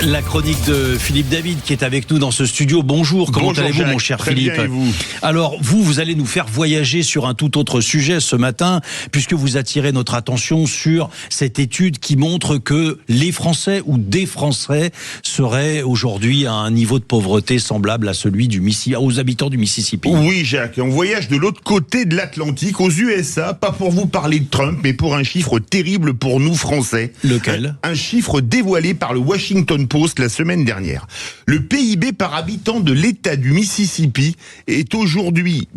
La chronique de Philippe David qui est avec nous dans ce studio. Bonjour, comment allez-vous mon cher Philippe ? Bien, et vous ? Alors vous allez nous faire voyager sur un tout autre sujet ce matin, puisque vous attirez notre attention sur cette étude qui montre que les Français ou des Français seraient aujourd'hui à un niveau de pauvreté semblable à celui aux habitants du Mississippi. Oui Jacques, on voyage de l'autre côté de l'Atlantique, aux USA, pas pour vous parler de Trump, mais pour un chiffre terrible pour nous Français. Lequel ? Un chiffre dévoilé par le Washington Post la semaine dernière. Le PIB par habitant de l'État du Mississippi est aujourd'hui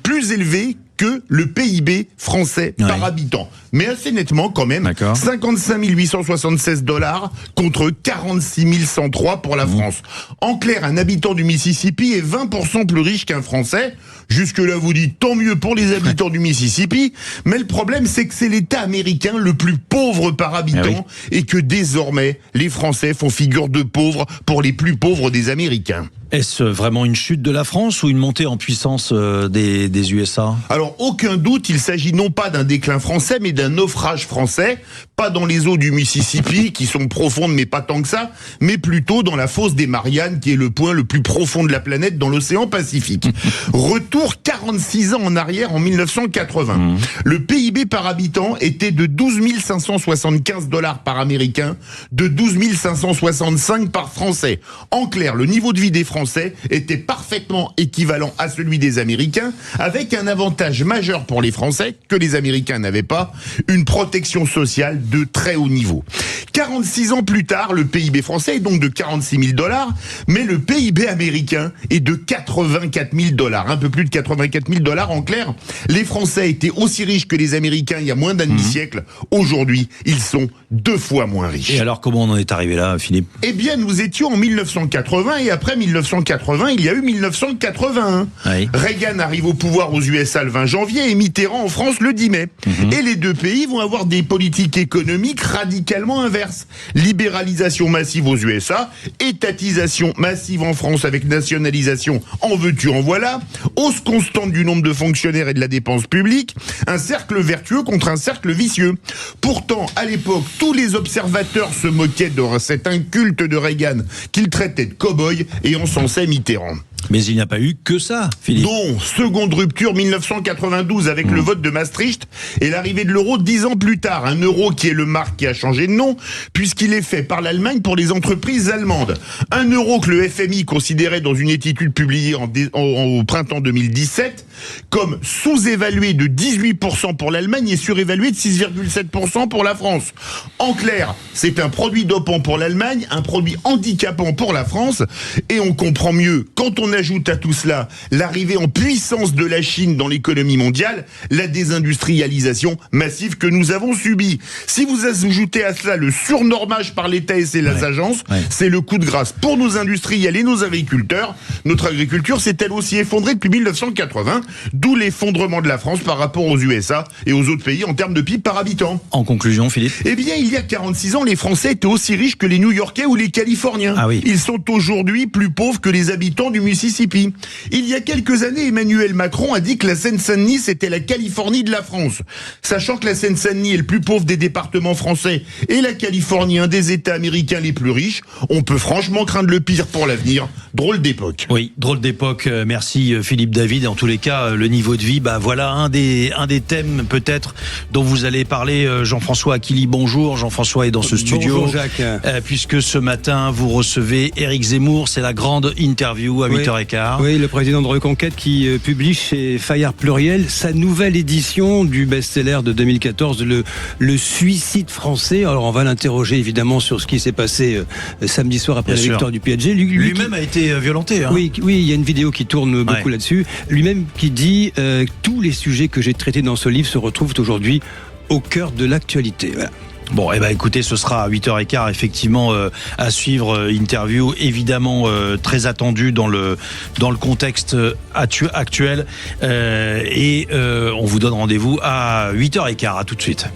plus élevé que le PIB français par habitant. Mais assez nettement quand même. D'accord. 55 876 $ contre 46 103 pour la France. En clair, un habitant du Mississippi est 20% plus riche qu'un Français. Jusque-là, vous dites tant mieux pour les habitants du Mississippi. Mais le problème, c'est que c'est l'État américain le plus pauvre par habitant et que désormais, les Français font figure de pauvres pour les plus pauvres des Américains. Est-ce vraiment une chute de la France ou une montée en puissance des USA ? Alors, aucun doute, il s'agit non pas d'un déclin français, mais d'un naufrage français, pas dans les eaux du Mississippi, qui sont profondes, mais pas tant que ça, mais plutôt dans la fosse des Mariannes, qui est le point le plus profond de la planète dans l'océan Pacifique. Retour 46 ans en arrière, en 1980. Le PIB par habitant était de 12 575 $ par Américain, de 12 565 par Français. En clair, le niveau de vie des Français était parfaitement équivalent à celui des Américains, avec un avantage majeur pour les Français que les Américains n'avaient pas, une protection sociale de très haut niveau. 46 ans plus tard, le PIB français est donc de 46 000 $, mais le PIB américain est de 84 000 $, un peu plus de 84 000 $. En clair, les Français étaient aussi riches que les Américains il y a moins d'un demi-siècle. Aujourd'hui, ils sont 2 fois moins riches. Et alors, comment on en est arrivé là, Philippe ? Eh bien, nous étions en 1980 et après 1980, il y a eu 1981. Oui. Reagan arrive au pouvoir aux USA le 20 janvier et Mitterrand en France le 10 mai. Et les deux pays vont avoir des politiques économiques radicalement inverses. Libéralisation massive aux USA, étatisation massive en France avec nationalisation en veux-tu en voilà, hausse constante du nombre de fonctionnaires et de la dépense publique, un cercle vertueux contre un cercle vicieux. Pourtant, à l'époque, tous les observateurs se moquaient de cet inculte de Reagan qu'il traitait de cow-boy et encensait Mitterrand. Mais il n'y a pas eu que ça, Philippe. Non, seconde rupture 1992 avec le vote de Maastricht et l'arrivée de l'euro 10 ans plus tard. Un euro qui est le marque qui a changé de nom puisqu'il est fait par l'Allemagne pour les entreprises allemandes. Un euro que le FMI considérait dans une étude publiée au printemps 2017 comme sous-évalué de 18% pour l'Allemagne et surévalué de 6,7% pour la France. En clair, c'est un produit dopant pour l'Allemagne, un produit handicapant pour la France et on comprend mieux quand on ajoute à tout cela l'arrivée en puissance de la Chine dans l'économie mondiale, la désindustrialisation massive que nous avons subie. Si vous ajoutez à cela le surnormage par l'État et ses agences, c'est le coup de grâce pour nos industriels et nos agriculteurs. Notre agriculture s'est elle aussi effondrée depuis 1980, d'où l'effondrement de la France par rapport aux USA et aux autres pays en termes de PIB par habitant. En conclusion, Philippe ? Eh bien, il y a 46 ans, les Français étaient aussi riches que les New-Yorkais ou les Californiens. Ah oui. Ils sont aujourd'hui plus pauvres que les habitants du Mississippi. Il y a quelques années, Emmanuel Macron a dit que la Seine-Saint-Denis c'était la Californie de la France. Sachant que la Seine-Saint-Denis est le plus pauvre des départements français et la Californie un des États américains les plus riches, on peut franchement craindre le pire pour l'avenir. Drôle d'époque. Oui, drôle d'époque. Merci Philippe David. En tous les cas, le niveau de vie, voilà un des thèmes peut-être dont vous allez parler. Jean-François Aquili, bonjour. Jean-François est dans ce studio. Bonjour Jacques. Puisque ce matin, vous recevez Éric Zemmour. C'est la grande interview à 8h15. Oui, le président de Reconquête qui publie chez Fayard Pluriel sa nouvelle édition du best-seller de 2014, le suicide français. Alors on va l'interroger évidemment sur ce qui s'est passé samedi soir après la victoire du PSG. Lui-même a été violenté. Hein. Oui, il y a une vidéo qui tourne beaucoup là-dessus. Lui-même qui dit tous les sujets que j'ai traités dans ce livre se retrouvent aujourd'hui au cœur de l'actualité. Voilà. Bon, écoutez, ce sera à 8h15, effectivement, à suivre, interview évidemment très attendue dans le contexte actuel. Et on vous donne rendez-vous à 8h15. À tout de suite.